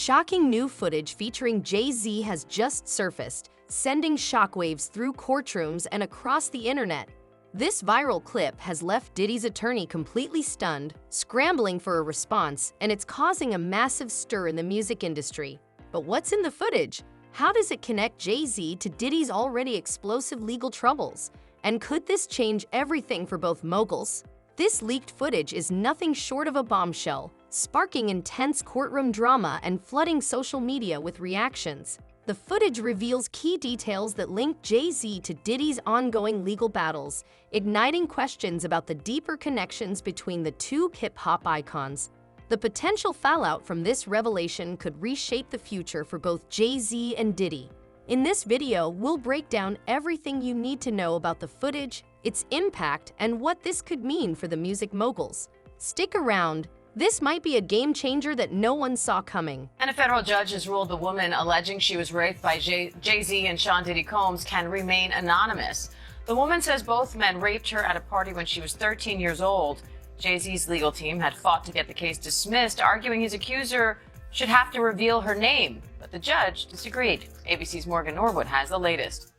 Shocking new footage featuring JayZ has just surfaced, sending shockwaves through courtrooms and across the internet. This viral clip has left Diddy's attorney completely stunned, scrambling for a response, and it's causing a massive stir in the music industry. But what's in the footage? How does it connect JayZ to Diddy's already explosive legal troubles? And could this change everything for both moguls? This leaked footage is nothing short of a bombshell, sparking intense courtroom drama and flooding social media with reactions. The footage reveals key details that link JayZ to Diddy's ongoing legal battles, igniting questions about the deeper connections between the two hip-hop icons. The potential fallout from this revelation could reshape the future for both JayZ and Diddy. In this video, we'll break down everything you need to know about the footage, its impact, and what this could mean for the music moguls. Stick around. This might be a game changer that no one saw coming. And a federal judge has ruled the woman alleging she was raped by JayZ and Sean Diddy Combs can remain anonymous. The woman says both men raped her at a party when she was 13 years old. JayZ's legal team had fought to get the case dismissed, arguing his accuser should have to reveal her name, but the judge disagreed. ABC's Morgan Norwood has the latest.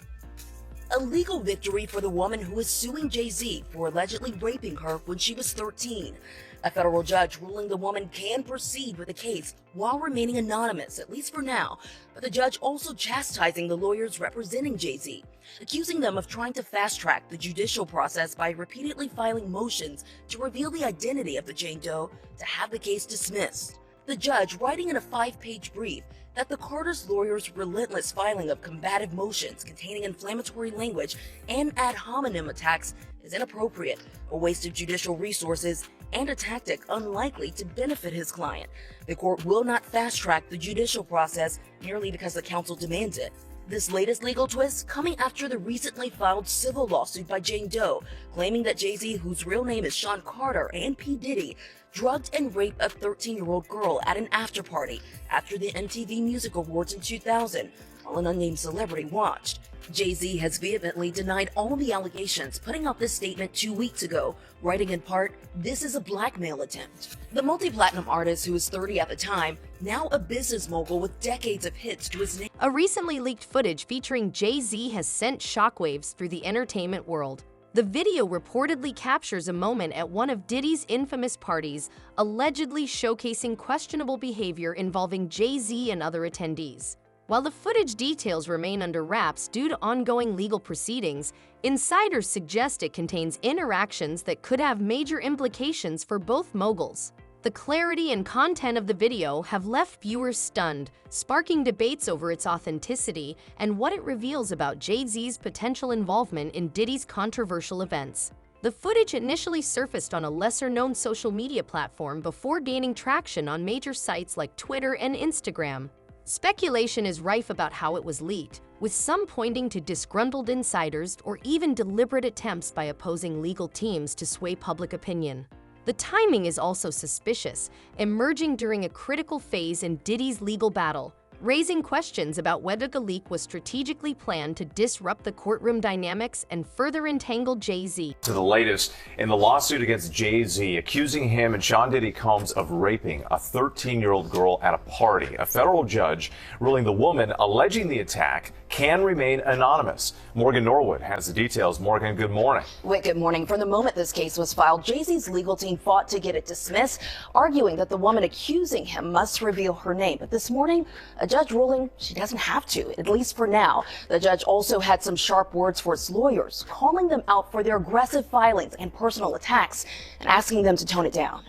A legal victory for the woman who is suing JayZ for allegedly raping her when she was 13. A federal judge ruling the woman can proceed with the case while remaining anonymous, at least for now, but the judge also chastising the lawyers representing JayZ, accusing them of trying to fast-track the judicial process by repeatedly filing motions to reveal the identity of the Jane Doe to have the case dismissed. The judge writing in a 5-page brief that the Carter's lawyers' relentless filing of combative motions containing inflammatory language and ad hominem attacks is inappropriate, a waste of judicial resources, and a tactic unlikely to benefit his client. The court will not fast-track the judicial process merely because the counsel demands it. This latest legal twist coming after the recently filed civil lawsuit by Jane Doe, claiming that JayZ, whose real name is Sean Carter, and P. Diddy, drugged and raped a 13-year-old girl at an after-party after the MTV Music Awards in 2000, while an unnamed celebrity watched. JayZ has vehemently denied all the allegations, putting out this statement 2 weeks ago, writing in part, "This is a blackmail attempt." The multi-platinum artist, who was 30 at the time, now a business mogul with decades of hits to his name. A recently leaked footage featuring JayZ has sent shockwaves through the entertainment world. The video reportedly captures a moment at one of Diddy's infamous parties, allegedly showcasing questionable behavior involving JayZ and other attendees. While the footage details remain under wraps due to ongoing legal proceedings, insiders suggest it contains interactions that could have major implications for both moguls. The clarity and content of the video have left viewers stunned, sparking debates over its authenticity and what it reveals about JayZ's potential involvement in Diddy's controversial events. The footage initially surfaced on a lesser-known social media platform before gaining traction on major sites like Twitter and Instagram. Speculation is rife about how it was leaked, with some pointing to disgruntled insiders or even deliberate attempts by opposing legal teams to sway public opinion. The timing is also suspicious, emerging during a critical phase in Diddy's legal battle, raising questions about whether the leak was strategically planned to disrupt the courtroom dynamics and further entangle JayZ. To the latest in the lawsuit against JayZ, accusing him and Sean Diddy Combs of raping a 13-year-old girl at a party. A federal judge ruling the woman alleging the attack can remain anonymous. Morgan Norwood has the details. Morgan, good morning. Whit, good morning. From the moment this case was filed, JayZ's legal team fought to get it dismissed, arguing that the woman accusing him must reveal her name. But this morning, a judge ruling she doesn't have to, at least for now. The judge also had some sharp words for its lawyers, calling them out for their aggressive filings and personal attacks and asking them to tone it down.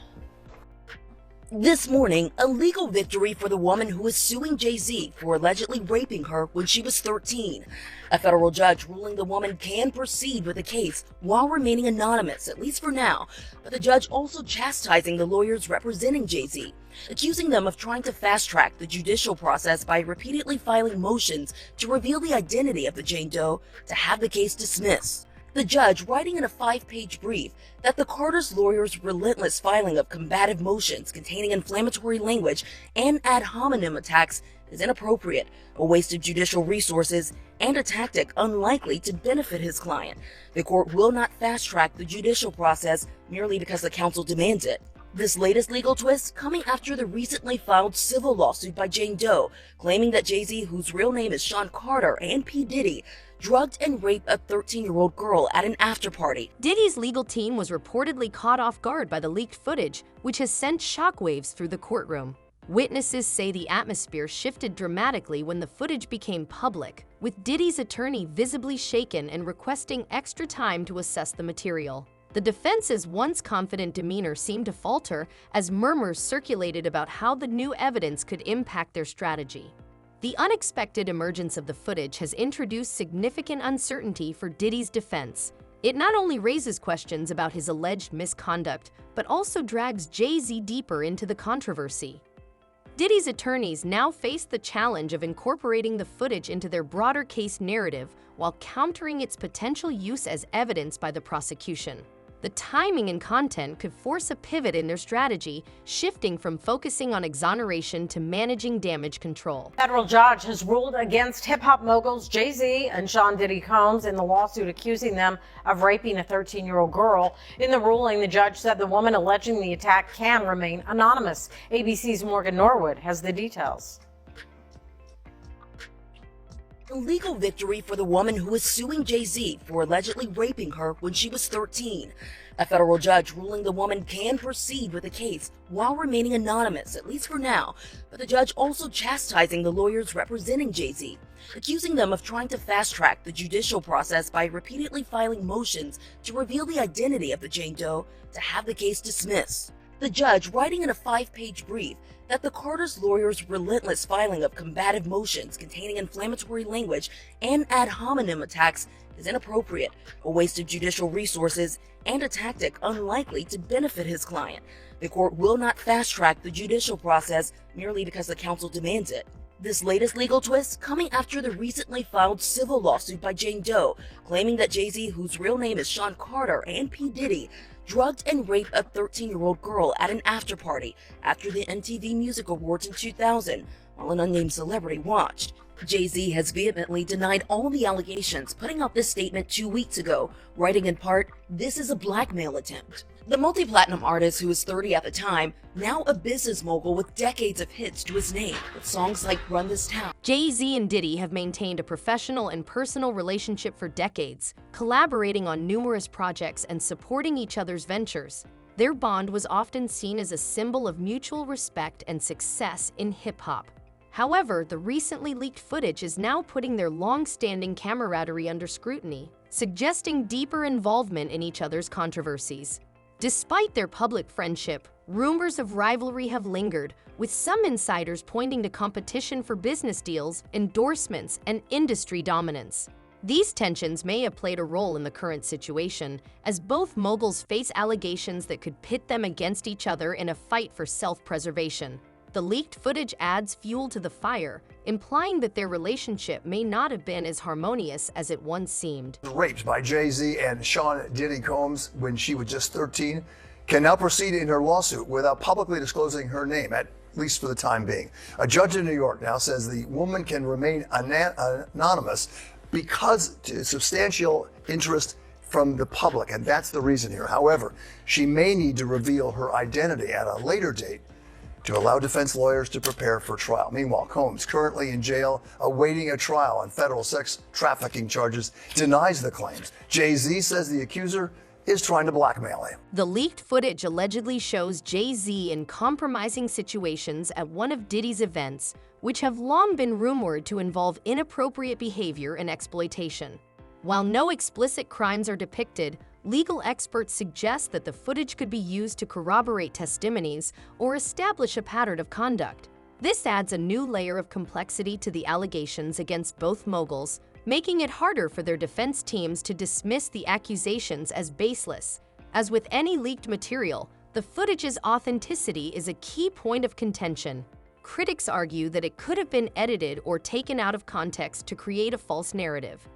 This morning, a legal victory for the woman who is suing JayZ for allegedly raping her when she was 13. A federal judge ruling the woman can proceed with the case while remaining anonymous, at least for now, but the judge also chastising the lawyers representing JayZ, accusing them of trying to fast-track the judicial process by repeatedly filing motions to reveal the identity of the Jane Doe to have the case dismissed. The judge writing in a 5-page brief that the Carter's lawyers' relentless filing of combative motions containing inflammatory language and ad hominem attacks is inappropriate, a waste of judicial resources, and a tactic unlikely to benefit his client. The court will not fast-track the judicial process merely because the counsel demands it. This latest legal twist coming after the recently filed civil lawsuit by Jane Doe, claiming that JayZ, whose real name is Sean Carter, and P. Diddy drugged and raped a 13-year-old girl at an after-party. Diddy's legal team was reportedly caught off guard by the leaked footage, which has sent shockwaves through the courtroom. Witnesses say the atmosphere shifted dramatically when the footage became public, with Diddy's attorney visibly shaken and requesting extra time to assess the material. The defense's once confident demeanor seemed to falter as murmurs circulated about how the new evidence could impact their strategy. The unexpected emergence of the footage has introduced significant uncertainty for Diddy's defense. It not only raises questions about his alleged misconduct, but also drags JayZ deeper into the controversy. Diddy's attorneys now face the challenge of incorporating the footage into their broader case narrative while countering its potential use as evidence by the prosecution. The timing and content could force a pivot in their strategy, shifting from focusing on exoneration to managing damage control. Federal judge has ruled against hip-hop moguls JayZ and Sean Diddy Combs in the lawsuit accusing them of raping a 13-year-old girl. In the ruling, the judge said the woman alleging the attack can remain anonymous. ABC's Morgan Norwood has the details. A legal victory for the woman who is suing JayZ for allegedly raping her when she was 13. A federal judge ruling the woman can proceed with the case while remaining anonymous, at least for now, but the judge also chastising the lawyers representing JayZ, accusing them of trying to fast-track the judicial process by repeatedly filing motions to reveal the identity of the Jane Doe to have the case dismissed. The judge, writing in a 5-page brief, that the Carter's lawyers' relentless filing of combative motions containing inflammatory language and ad hominem attacks is inappropriate, a waste of judicial resources, and a tactic unlikely to benefit his client. The court will not fast-track the judicial process merely because the counsel demands it. This latest legal twist coming after the recently filed civil lawsuit by Jane Doe, claiming that JayZ, whose real name is Sean Carter, and P. Diddy drugged and raped a 13-year-old girl at an after-party after the MTV Music Awards in 2000, while an unnamed celebrity watched. JayZ has vehemently denied all the allegations, putting out this statement 2 weeks ago, writing in part, "This is a blackmail attempt." The multi-platinum artist, who was 30 at the time, now a business mogul with decades of hits to his name, with songs like Run This Town. JayZ and Diddy have maintained a professional and personal relationship for decades, collaborating on numerous projects and supporting each other's ventures. Their bond was often seen as a symbol of mutual respect and success in hip-hop. However, the recently leaked footage is now putting their long-standing camaraderie under scrutiny, suggesting deeper involvement in each other's controversies. Despite their public friendship, rumors of rivalry have lingered, with some insiders pointing to competition for business deals, endorsements, and industry dominance. These tensions may have played a role in the current situation, as both moguls face allegations that could pit them against each other in a fight for self-preservation. The leaked footage adds fuel to the fire, implying that their relationship may not have been as harmonious as it once seemed. Raped by JayZ and Sean Diddy Combs when she was just 13, can now proceed in her lawsuit without publicly disclosing her name, at least for the time being. A judge in New York now says the woman can remain anonymous because to substantial interest from the public, and that's the reason here. However, she may need to reveal her identity at a later date to allow defense lawyers to prepare for trial. Meanwhile, Combs, currently in jail awaiting a trial on federal sex trafficking charges, denies the claims. JayZ says the accuser is trying to blackmail him. The leaked footage allegedly shows JayZ in compromising situations at one of Diddy's events, which have long been rumored to involve inappropriate behavior and exploitation. While no explicit crimes are depicted, legal experts suggest that the footage could be used to corroborate testimonies or establish a pattern of conduct. This adds a new layer of complexity to the allegations against both moguls, making it harder for their defense teams to dismiss the accusations as baseless. As with any leaked material, the footage's authenticity is a key point of contention. Critics argue that it could have been edited or taken out of context to create a false narrative.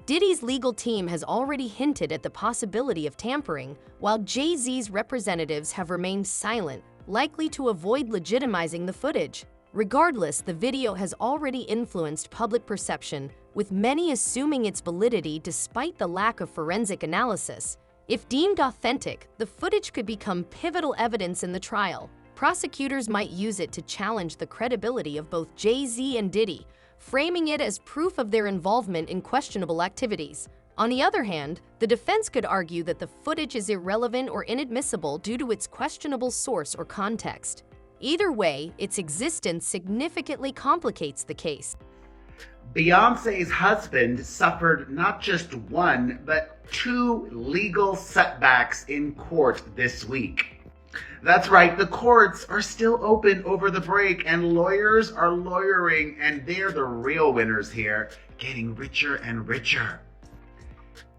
Diddy's legal team has already hinted at the possibility of tampering, while JayZ's representatives have remained silent, likely to avoid legitimizing the footage. Regardless, the video has already influenced public perception, with many assuming its validity despite the lack of forensic analysis. If deemed authentic, the footage could become pivotal evidence in the trial. Prosecutors might use it to challenge the credibility of both JayZ and Diddy, framing it as proof of their involvement in questionable activities. On the other hand, the defense could argue that the footage is irrelevant or inadmissible due to its questionable source or context. Either way, its existence significantly complicates the case. Beyoncé's husband suffered not just one, but two legal setbacks in court this week. That's right, the courts are still open over the break and lawyers are lawyering, and they're the real winners here, getting richer and richer.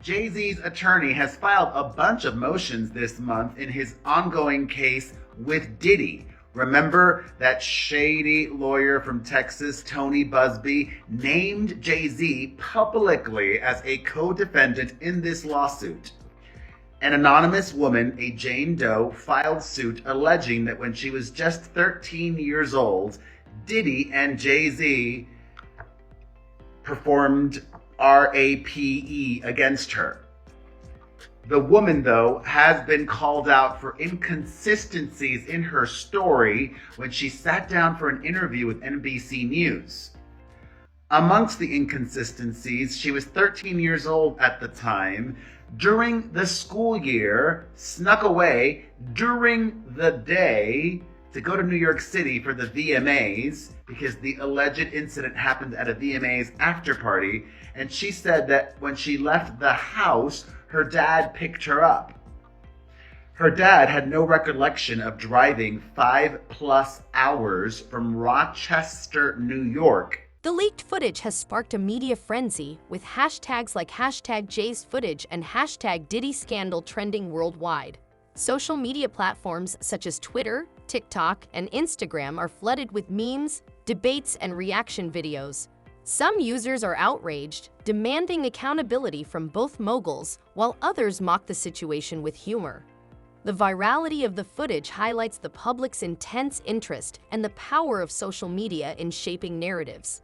JayZ's attorney has filed a bunch of motions this month in his ongoing case with Diddy. Remember that shady lawyer from Texas, Tony Busby, named JayZ publicly as a co-defendant in this lawsuit. An anonymous woman, a Jane Doe, filed suit alleging that when she was just 13 years old, Diddy and JayZ performed RAPE against her. The woman, though, has been called out for inconsistencies in her story when she sat down for an interview with NBC News. Amongst the inconsistencies, she was 13 years old at the time, during the school year, snuck away during the day to go to New York City for the VMAs because the alleged incident happened at a VMAs after party, and she said that when she left the house, her dad picked her up. Her dad had no recollection of driving 5+ hours from Rochester, New York. The leaked footage has sparked a media frenzy, with hashtags like #JayZFootage and #DiddyScandal trending worldwide. Social media platforms such as Twitter, TikTok, and Instagram are flooded with memes, debates, and reaction videos. Some users are outraged, demanding accountability from both moguls, while others mock the situation with humor. The virality of the footage highlights the public's intense interest and the power of social media in shaping narratives.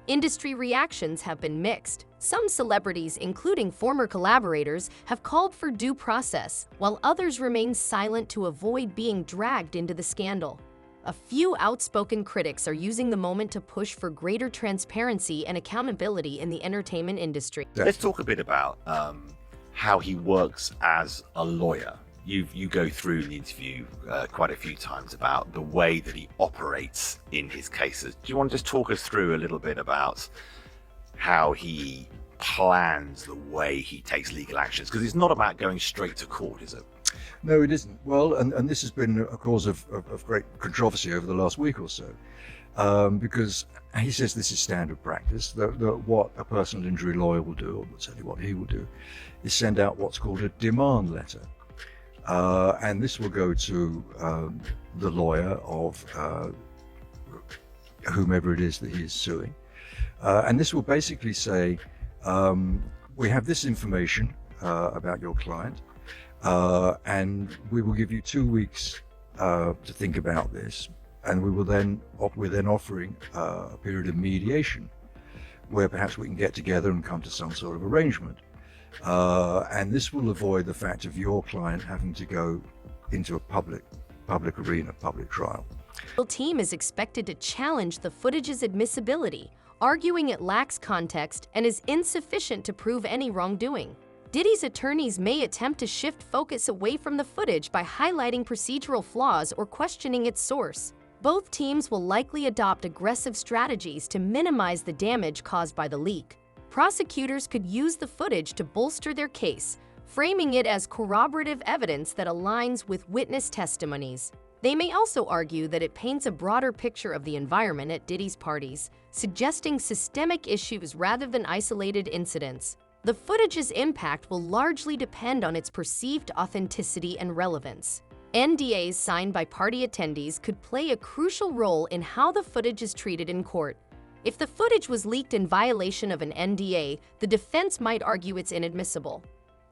Industry reactions have been mixed. Some celebrities, including former collaborators, have called for due process, while others remain silent to avoid being dragged into the scandal. A few outspoken critics are using the moment to push for greater transparency and accountability in the entertainment industry. Let's talk a bit about how he works as a lawyer. You go through the interview quite a few times about the way that he operates in his cases. Do you want to just talk us through a little bit about how he plans the way he takes legal actions? Because it's not about going straight to court, is it? No, it isn't. Well, and this has been a cause of great controversy over the last week or so, because he says this is standard practice, that what a personal injury lawyer will do, or certainly what he will do, is send out what's called a demand letter. And this will go to the lawyer of whomever it is that he is suing. And this will basically say, we have this information about your client, and we will give you 2 weeks to think about this. And we're then offering a period of mediation where perhaps we can get together and come to some sort of arrangement. And this will avoid the fact of your client having to go into a public arena, public trial. The team is expected to challenge the footage's admissibility, arguing it lacks context and is insufficient to prove any wrongdoing. Diddy's attorneys may attempt to shift focus away from the footage by highlighting procedural flaws or questioning its source. Both teams will likely adopt aggressive strategies to minimize the damage caused by the leak. Prosecutors could use the footage to bolster their case, framing it as corroborative evidence that aligns with witness testimonies. They may also argue that it paints a broader picture of the environment at Diddy's parties, suggesting systemic issues rather than isolated incidents. The footage's impact will largely depend on its perceived authenticity and relevance. NDAs signed by party attendees could play a crucial role in how the footage is treated in court. If the footage was leaked in violation of an NDA, the defense might argue it's inadmissible.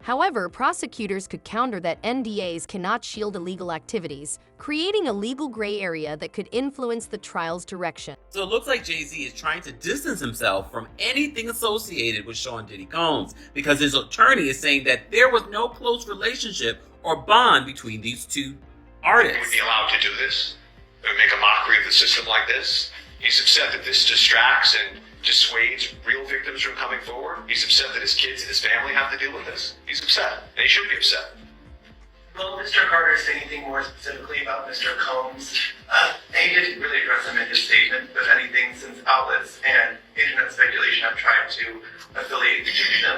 However, prosecutors could counter that NDAs cannot shield illegal activities, creating a legal gray area that could influence the trial's direction. So it looks like JayZ is trying to distance himself from anything associated with Sean Diddy Combs because his attorney is saying that there was no close relationship or bond between these two artists. He would be allowed to do this. It would make a mockery of the system like this. He's upset that this distracts and dissuades real victims from coming forward. He's upset that his kids and his family have to deal with this. He's upset, and he should be upset. Will Mr. Carter say anything more specifically about Mr. Combs? He didn't really address him in his statement, but anything since outlets and internet speculation have tried to affiliate them.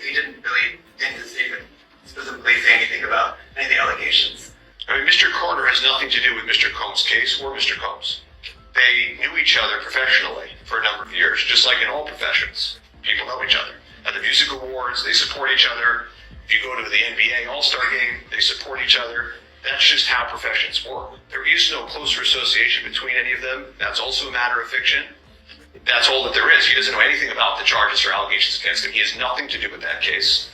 He didn't really, in his statement, specifically say anything about any of the allegations. I mean, Mr. Carter has nothing to do with Mr. Combs' case or Mr. Combs. They knew each other professionally for a number of years, just like in all professions. People know each other. At the music awards, they support each other. If you go to the NBA All-Star game, they support each other. That's just how professions work. There is no closer association between any of them. That's also a matter of fiction. That's all that there is. He doesn't know anything about the charges or allegations against him. He has nothing to do with that case.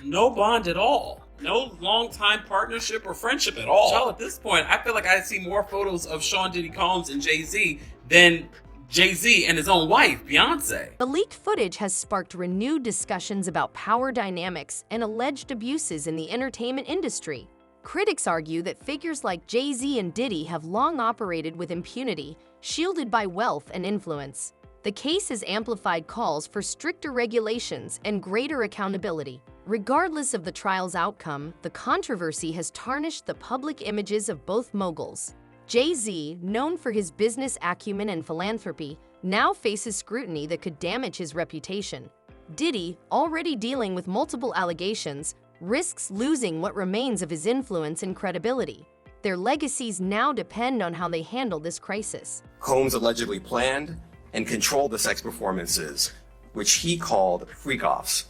No bond at all. No long-time partnership or friendship at all. So at this point, I feel like I see more photos of Sean Diddy Combs and JayZ than JayZ and his own wife, Beyonce. The leaked footage has sparked renewed discussions about power dynamics and alleged abuses in the entertainment industry. Critics argue that figures like JayZ and Diddy have long operated with impunity, shielded by wealth and influence. The case has amplified calls for stricter regulations and greater accountability. Regardless of the trial's outcome, the controversy has tarnished the public images of both moguls. JayZ, known for his business acumen and philanthropy, now faces scrutiny that could damage his reputation. Diddy, already dealing with multiple allegations, risks losing what remains of his influence and credibility. Their legacies now depend on how they handle this crisis. Combs allegedly planned and controlled the sex performances, which he called freak-offs,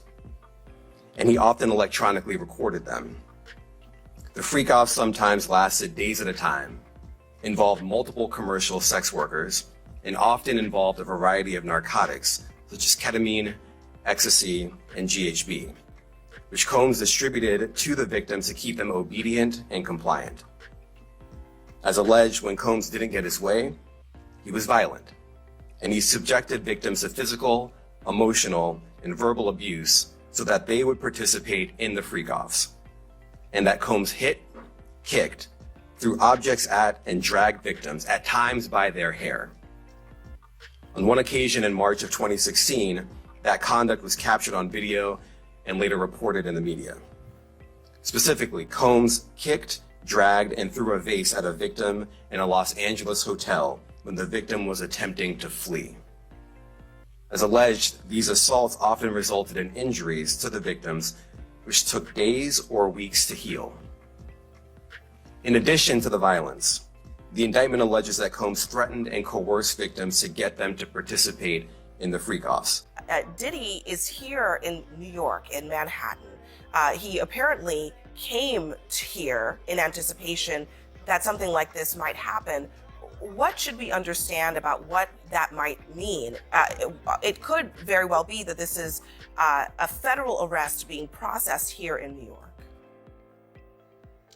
and he often electronically recorded them. The freak-offs sometimes lasted days at a time, involved multiple commercial sex workers, and often involved a variety of narcotics such as ketamine, ecstasy, and GHB, which Combs distributed to the victims to keep them obedient and compliant. As alleged, when Combs didn't get his way, he was violent, and he subjected victims to physical, emotional, and verbal abuse so that they would participate in the freak-offs, and that Combs hit, kicked, threw objects at, and dragged victims, at times by their hair. On one occasion in March of 2016, that conduct was captured on video and later reported in the media. Specifically, Combs kicked, dragged, and threw a vase at a victim in a Los Angeles hotel when the victim was attempting to flee. As alleged, these assaults often resulted in injuries to the victims, which took days or weeks to heal. In addition to the violence, the indictment alleges that Combs threatened and coerced victims to get them to participate in the freak-offs. Diddy is here in New York, in Manhattan. He apparently came here in anticipation that something like this might happen. What should we understand about what that might mean? It could very well be that this is a federal arrest being processed here in New York.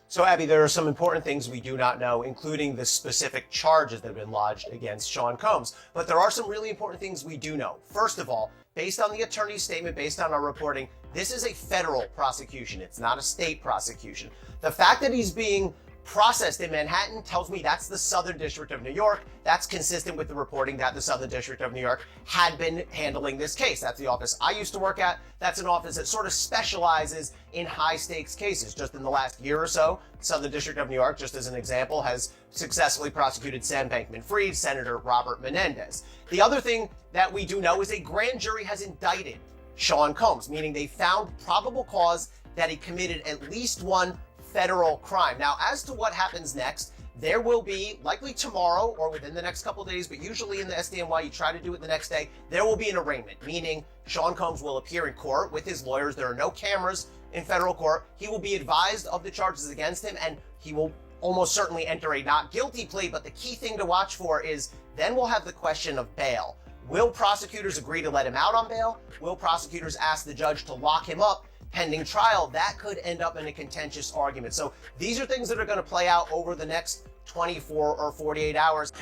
So, Abby, there are some important things we do not know, including the specific charges that have been lodged against Sean Combs. But there are some really important things we do know. First of all, based on the attorney's statement, based on our reporting, this is a federal prosecution. It's not a state prosecution. The fact that he's being processed in Manhattan tells me that's the Southern District of New York. That's consistent with the reporting that the Southern District of New York had been handling this case. That's the office I used to work at. That's an office that sort of specializes in high stakes cases. Just in the last year or so, the Southern District of New York, just as an example, has successfully prosecuted Sam Bankman-Fried, Senator Robert Menendez. The other thing that we do know is a grand jury has indicted Sean Combs, meaning they found probable cause that he committed at least one federal crime. Now, as to what happens next, there will be, likely tomorrow or within the next couple of days, but usually in the SDNY, you try to do it the next day, there will be an arraignment, meaning Sean Combs will appear in court with his lawyers. There are no cameras in federal court. He will be advised of the charges against him, and he will almost certainly enter a not guilty plea, but the key thing to watch for is then we'll have the question of bail. Will prosecutors agree to let him out on bail? Will prosecutors ask the judge to lock him up? pending trial, that could end up in a contentious argument. So these are things that are going to play out over the next 24 or 48 hours.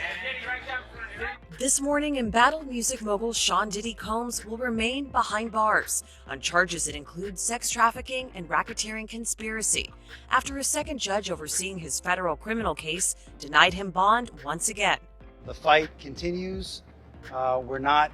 This morning, embattled music mogul Sean Diddy Combs will remain behind bars on charges that include sex trafficking and racketeering conspiracy after a second judge overseeing his federal criminal case denied him bond once again. The fight continues. We're not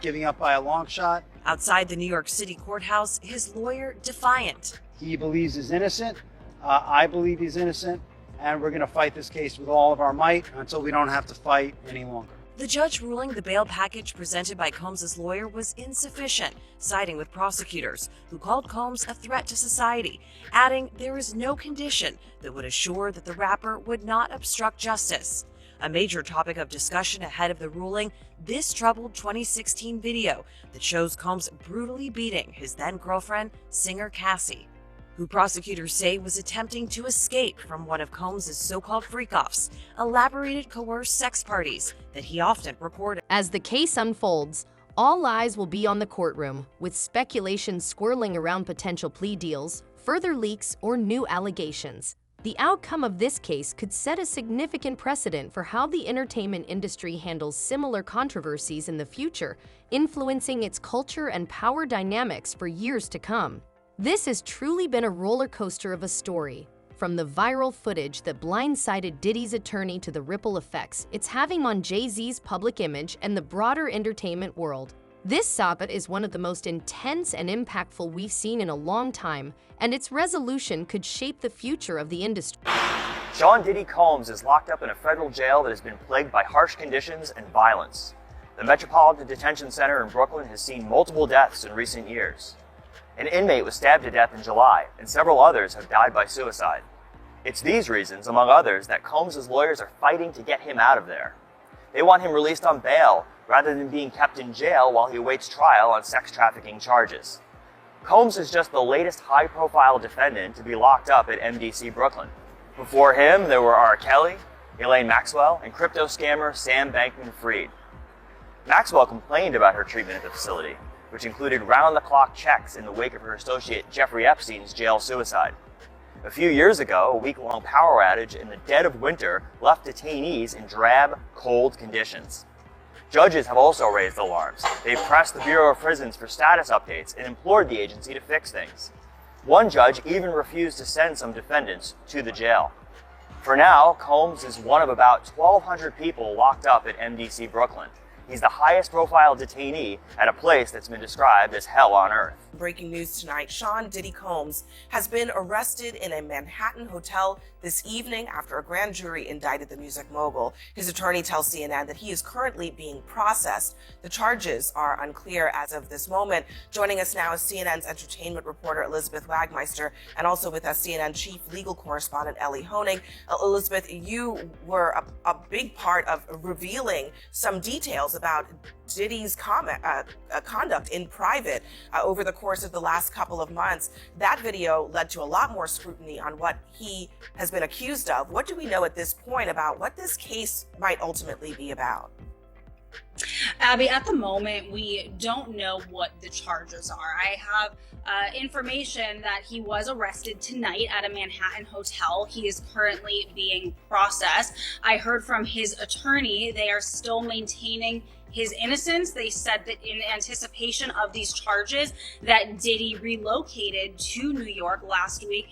giving up by a long shot. Outside the New York City courthouse, his lawyer defiant. He believes he's innocent. I believe he's innocent. And we're going to fight this case with all of our might until we don't have to fight any longer. The judge ruling the bail package presented by Combs' lawyer was insufficient, siding with prosecutors who called Combs a threat to society, adding there is no condition that would assure that the rapper would not obstruct justice. A major topic of discussion ahead of the ruling, this troubled 2016 video that shows Combs brutally beating his then-girlfriend, singer Cassie, who prosecutors say was attempting to escape from one of Combs' so-called freak-offs, elaborated coerced sex parties that he often reported. As the case unfolds, all eyes will be on the courtroom, with speculation swirling around potential plea deals, further leaks, or new allegations. The outcome of this case could set a significant precedent for how the entertainment industry handles similar controversies in the future, influencing its culture and power dynamics for years to come. This has truly been a roller coaster of a story. From the viral footage that blindsided Diddy's attorney to the ripple effects it's having on JayZ's public image and the broader entertainment world. This saga is one of the most intense and impactful we've seen in a long time, and its resolution could shape the future of the industry. Sean Diddy Combs is locked up in a federal jail that has been plagued by harsh conditions and violence. The Metropolitan Detention Center in Brooklyn has seen multiple deaths in recent years. An inmate was stabbed to death in July, and several others have died by suicide. It's these reasons, among others, that Combs' lawyers are fighting to get him out of there. They want him released on bail, rather than being kept in jail while he awaits trial on sex trafficking charges. Combs is just the latest high-profile defendant to be locked up at MDC Brooklyn. Before him, there were R. Kelly, Elaine Maxwell, and crypto scammer Sam Bankman-Fried. Maxwell complained about her treatment at the facility, which included round-the-clock checks in the wake of her associate Jeffrey Epstein's jail suicide. A few years ago, a week-long power outage in the dead of winter left detainees in drab, cold conditions. Judges have also raised alarms. They've pressed the Bureau of Prisons for status updates and implored the agency to fix things. One judge even refused to send some defendants to the jail. For now, Combs is one of about 1,200 people locked up at MDC Brooklyn. He's the highest profile detainee at a place that's been described as hell on earth. Breaking news tonight, Sean Diddy Combs has been arrested in a Manhattan hotel this evening after a grand jury indicted the music mogul. His attorney tells CNN that he is currently being processed. The charges are unclear as of this moment. Joining us now is CNN's entertainment reporter Elizabeth Wagmeister, and also with us CNN chief legal correspondent Ellie Honig. Elizabeth, you were a big part of revealing some details about Diddy's conduct in private over the course of the last couple of months. That video led to a lot more scrutiny on what he has been accused of. What do we know at this point about what this case might ultimately be about? Abby, at the moment, we don't know what the charges are. I have information that he was arrested tonight at a Manhattan hotel. He is currently being processed. I heard from his attorney they are still maintaining his innocence. They said that in anticipation of these charges that Diddy relocated to New York last week.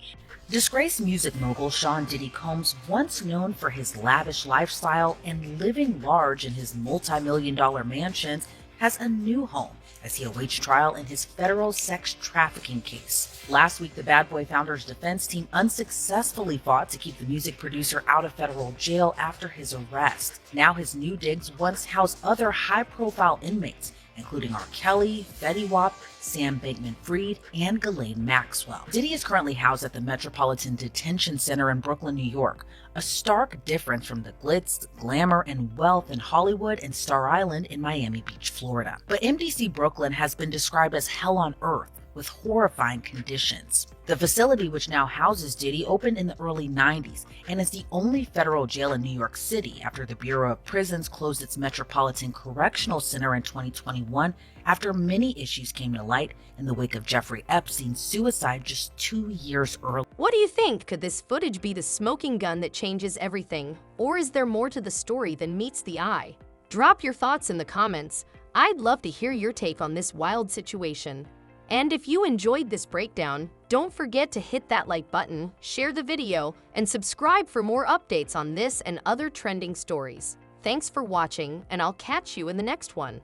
Disgraced music mogul Sean Diddy Combs, once known for his lavish lifestyle and living large in his multi-million-dollar mansions, has a new home as he awaits trial in his federal sex trafficking case. Last week, the Bad Boy Founder's defense team unsuccessfully fought to keep the music producer out of federal jail after his arrest. Now his new digs once house other high-profile inmates, including R. Kelly, Fetty Wap, Sam Bankman-Fried, and Ghislaine Maxwell. Diddy is currently housed at the Metropolitan Detention Center in Brooklyn, New York, a stark difference from the glitz, glamour, and wealth in Hollywood and Star Island in Miami Beach, Florida. But MDC Brooklyn has been described as hell on earth, with horrifying conditions. The facility, which now houses Diddy, opened in the early 90s and is the only federal jail in New York City after the Bureau of Prisons closed its Metropolitan Correctional Center in 2021 after many issues came to light in the wake of Jeffrey Epstein's suicide just 2 years earlier. What do you think? Could this footage be the smoking gun that changes everything? Or is there more to the story than meets the eye? Drop your thoughts in the comments. I'd love to hear your take on this wild situation. And if you enjoyed this breakdown, don't forget to hit that like button, share the video, and subscribe for more updates on this and other trending stories. Thanks for watching, and I'll catch you in the next one.